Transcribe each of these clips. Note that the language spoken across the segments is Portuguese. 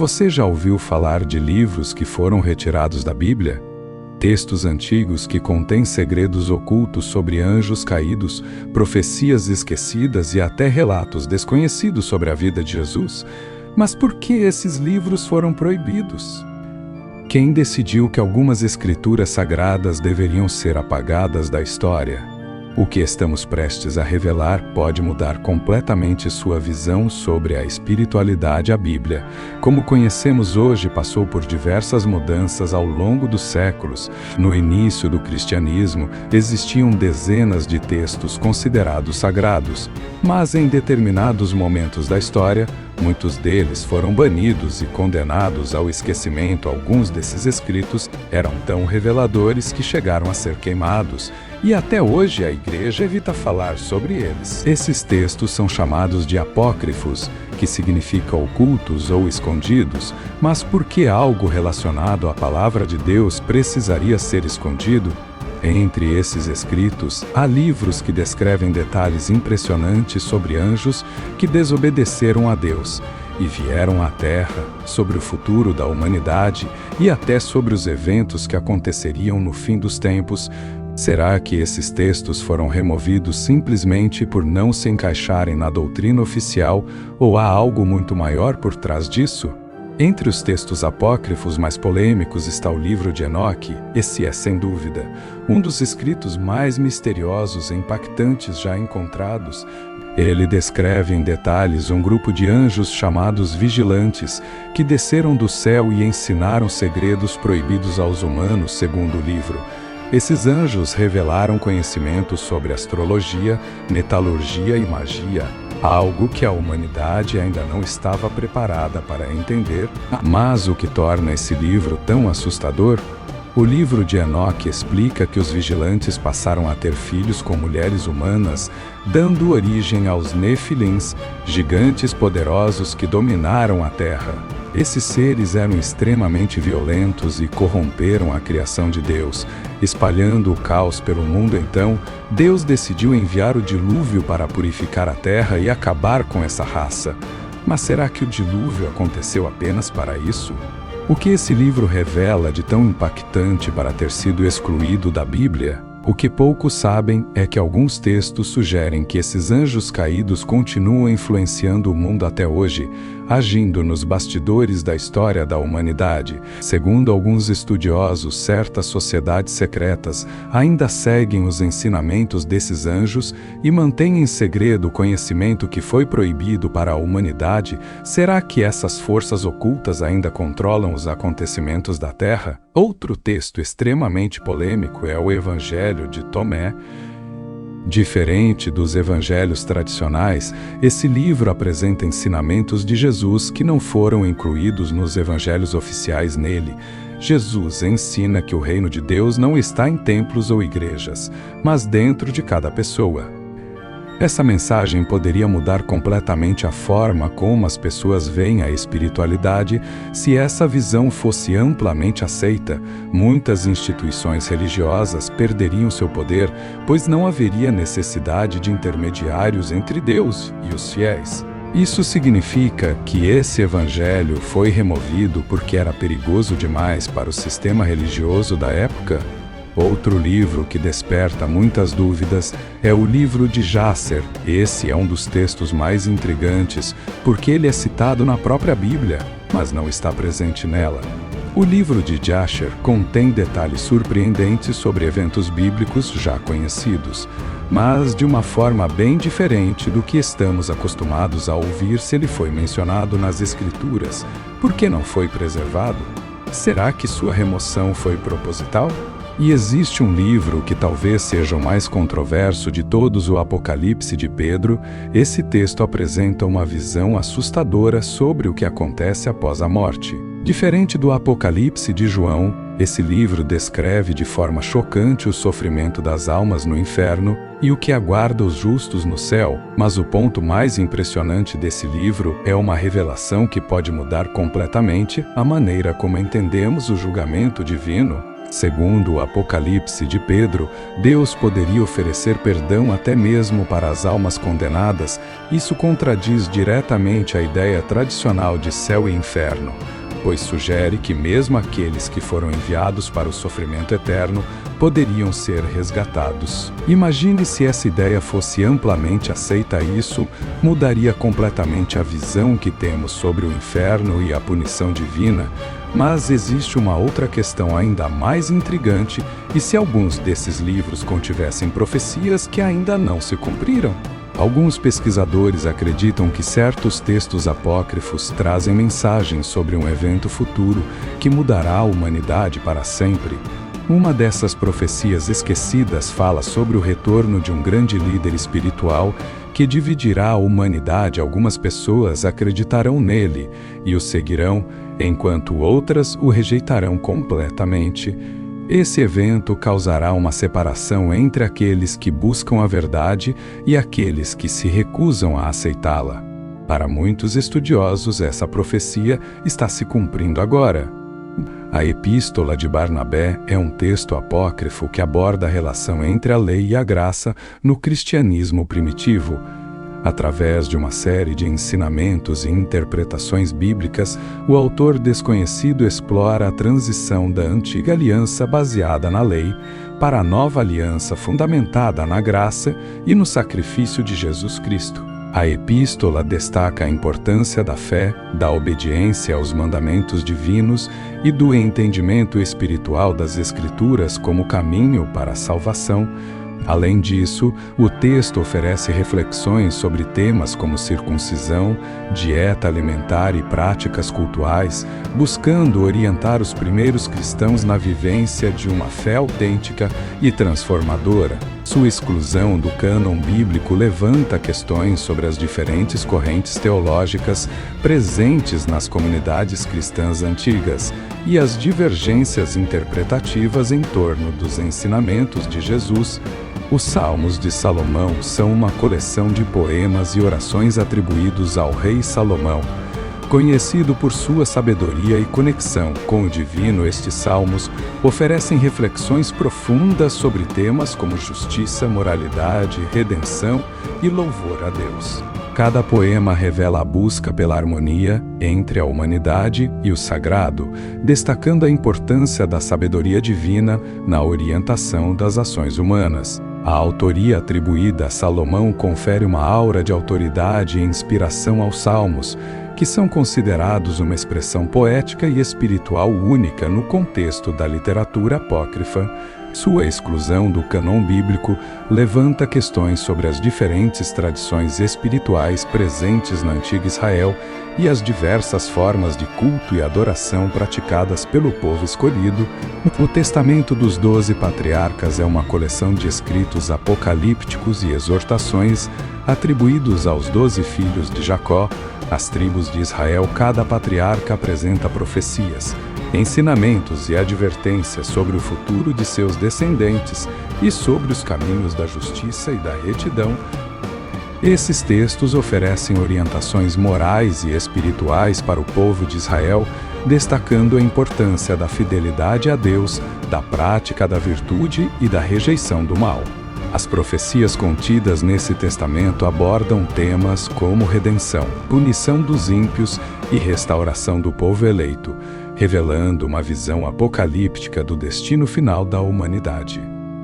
Você já ouviu falar de livros que foram retirados da Bíblia? Textos antigos que contêm segredos ocultos sobre anjos caídos, profecias esquecidas e até relatos desconhecidos sobre a vida de Jesus? Mas por que esses livros foram proibidos? Quem decidiu que algumas escrituras sagradas deveriam ser apagadas da história? O que estamos prestes a revelar pode mudar completamente sua visão sobre a espiritualidade. A Bíblia, como conhecemos hoje, passou por diversas mudanças ao longo dos séculos. No início do cristianismo, existiam dezenas de textos considerados sagrados, mas em determinados momentos da história, muitos deles foram banidos e condenados ao esquecimento. Alguns desses escritos eram tão reveladores que chegaram a ser queimados, e até hoje a Igreja evita falar sobre eles. Esses textos são chamados de apócrifos, que significa ocultos ou escondidos, mas por que algo relacionado à palavra de Deus precisaria ser escondido? Entre esses escritos, há livros que descrevem detalhes impressionantes sobre anjos que desobedeceram a Deus e vieram à Terra, sobre o futuro da humanidade e até sobre os eventos que aconteceriam no fim dos tempos. Será que esses textos foram removidos simplesmente por não se encaixarem na doutrina oficial, ou há algo muito maior por trás disso? Entre os textos apócrifos mais polêmicos está o livro de Enoque. Esse é, sem dúvida, um dos escritos mais misteriosos e impactantes já encontrados. Ele descreve em detalhes um grupo de anjos chamados vigilantes, que desceram do céu e ensinaram segredos proibidos aos humanos, segundo o livro. Esses anjos revelaram conhecimento sobre astrologia, metalurgia e magia, algo que a humanidade ainda não estava preparada para entender. Mas o que torna esse livro tão assustador? O livro de Enoque explica que os vigilantes passaram a ter filhos com mulheres humanas, dando origem aos Nefilins, gigantes poderosos que dominaram a terra. Esses seres eram extremamente violentos e corromperam a criação de Deus, espalhando o caos pelo mundo. Então, Deus decidiu enviar o dilúvio para purificar a terra e acabar com essa raça. Mas será que o dilúvio aconteceu apenas para isso? O que esse livro revela de tão impactante para ter sido excluído da Bíblia? O que poucos sabem é que alguns textos sugerem que esses anjos caídos continuam influenciando o mundo até hoje, agindo nos bastidores da história da humanidade. Segundo alguns estudiosos, certas sociedades secretas ainda seguem os ensinamentos desses anjos e mantêm em segredo o conhecimento que foi proibido para a humanidade. Será que essas forças ocultas ainda controlam os acontecimentos da Terra? Outro texto extremamente polêmico é o Evangelho de Tomé. Diferente dos evangelhos tradicionais, esse livro apresenta ensinamentos de Jesus que não foram incluídos nos evangelhos oficiais. Nele, Jesus ensina que o reino de Deus não está em templos ou igrejas, mas dentro de cada pessoa. Essa mensagem poderia mudar completamente a forma como as pessoas veem a espiritualidade se essa visão fosse amplamente aceita. Muitas instituições religiosas perderiam seu poder, pois não haveria necessidade de intermediários entre Deus e os fiéis. Isso significa que esse evangelho foi removido porque era perigoso demais para o sistema religioso da época? Outro livro que desperta muitas dúvidas é o livro de Jácer. Esse é um dos textos mais intrigantes, porque ele é citado na própria Bíblia, mas não está presente nela. O livro de Jácer contém detalhes surpreendentes sobre eventos bíblicos já conhecidos, mas de uma forma bem diferente do que estamos acostumados a ouvir. Se ele foi mencionado nas Escrituras, por que não foi preservado? Será que sua remoção foi proposital? E existe um livro que talvez seja o mais controverso de todos, o Apocalipse de Pedro. Esse texto apresenta uma visão assustadora sobre o que acontece após a morte. Diferente do Apocalipse de João, esse livro descreve de forma chocante o sofrimento das almas no inferno e o que aguarda os justos no céu. Mas o ponto mais impressionante desse livro é uma revelação que pode mudar completamente a maneira como entendemos o julgamento divino. Segundo o Apocalipse de Pedro, Deus poderia oferecer perdão até mesmo para as almas condenadas. Isso contradiz diretamente a ideia tradicional de céu e inferno, pois sugere que mesmo aqueles que foram enviados para o sofrimento eterno poderiam ser resgatados. Imagine se essa ideia fosse amplamente aceita. Isso mudaria completamente a visão que temos sobre o inferno e a punição divina. Mas existe uma outra questão ainda mais intrigante: e se alguns desses livros contivessem profecias que ainda não se cumpriram? Alguns pesquisadores acreditam que certos textos apócrifos trazem mensagens sobre um evento futuro que mudará a humanidade para sempre. Uma dessas profecias esquecidas fala sobre o retorno de um grande líder espiritual que dividirá a humanidade. Algumas pessoas acreditarão nele e o seguirão, enquanto outras o rejeitarão completamente. Esse evento causará uma separação entre aqueles que buscam a verdade e aqueles que se recusam a aceitá-la. Para muitos estudiosos, essa profecia está se cumprindo agora. A Epístola de Barnabé é um texto apócrifo que aborda a relação entre a lei e a graça no cristianismo primitivo. Através de uma série de ensinamentos e interpretações bíblicas, o autor desconhecido explora a transição da antiga aliança baseada na lei para a nova aliança fundamentada na graça e no sacrifício de Jesus Cristo. A epístola destaca a importância da fé, da obediência aos mandamentos divinos e do entendimento espiritual das Escrituras como caminho para a salvação. Além disso, o texto oferece reflexões sobre temas como circuncisão, dieta alimentar e práticas cultuais, buscando orientar os primeiros cristãos na vivência de uma fé autêntica e transformadora. Sua exclusão do cânon bíblico levanta questões sobre as diferentes correntes teológicas presentes nas comunidades cristãs antigas e as divergências interpretativas em torno dos ensinamentos de Jesus. Os Salmos de Salomão são uma coleção de poemas e orações atribuídos ao rei Salomão. Conhecido por sua sabedoria e conexão com o divino, estes salmos oferecem reflexões profundas sobre temas como justiça, moralidade, redenção e louvor a Deus. Cada poema revela a busca pela harmonia entre a humanidade e o sagrado, destacando a importância da sabedoria divina na orientação das ações humanas. A autoria atribuída a Salomão confere uma aura de autoridade e inspiração aos salmos, que são considerados uma expressão poética e espiritual única no contexto da literatura apócrifa. Sua exclusão do cânon bíblico levanta questões sobre as diferentes tradições espirituais presentes na antiga Israel e as diversas formas de culto e adoração praticadas pelo povo escolhido. O Testamento dos 12 Patriarcas é uma coleção de escritos apocalípticos e exortações atribuídos aos 12 filhos de Jacó, as tribos de Israel. Cada patriarca apresenta profecias, ensinamentos e advertências sobre o futuro de seus descendentes e sobre os caminhos da justiça e da retidão. Esses textos oferecem orientações morais e espirituais para o povo de Israel, destacando a importância da fidelidade a Deus, da prática da virtude e da rejeição do mal. As profecias contidas nesse testamento abordam temas como redenção, punição dos ímpios e restauração do povo eleito, revelando uma visão apocalíptica do destino final da humanidade.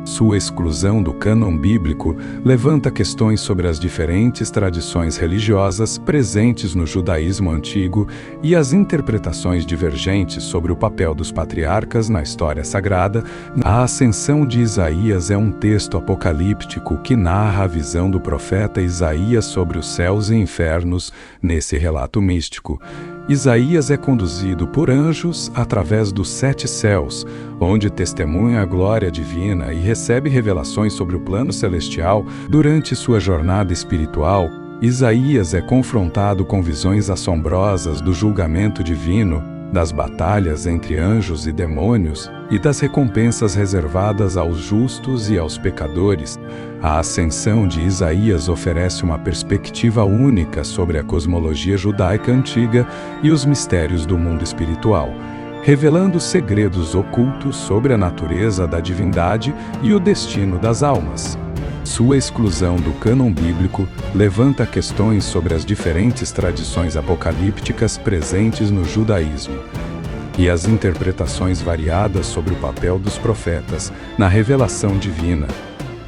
Sua exclusão do cânon bíblico levanta questões sobre as diferentes tradições religiosas presentes no judaísmo antigo e as interpretações divergentes sobre o papel dos patriarcas na história sagrada. A Ascensão de Isaías é um texto apocalíptico que narra a visão do profeta Isaías sobre os céus e infernos. Nesse relato místico, Isaías é conduzido por anjos através dos 7 céus, onde testemunha a glória divina e recebe revelações sobre o plano celestial. Durante sua jornada espiritual, Isaías é confrontado com visões assombrosas do julgamento divino, das batalhas entre anjos e demônios e das recompensas reservadas aos justos e aos pecadores. A Ascensão de Isaías oferece uma perspectiva única sobre a cosmologia judaica antiga e os mistérios do mundo espiritual, revelando segredos ocultos sobre a natureza da divindade e o destino das almas. Sua exclusão do cânon bíblico levanta questões sobre as diferentes tradições apocalípticas presentes no judaísmo e as interpretações variadas sobre o papel dos profetas na revelação divina.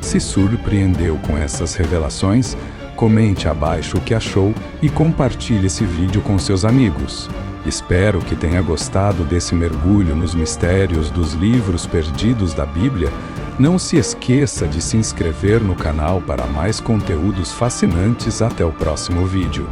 Se surpreendeu com essas revelações? Comente abaixo o que achou e compartilhe esse vídeo com seus amigos. Espero que tenha gostado desse mergulho nos mistérios dos livros perdidos da Bíblia. Não se esqueça de se inscrever no canal para mais conteúdos fascinantes. Até o próximo vídeo.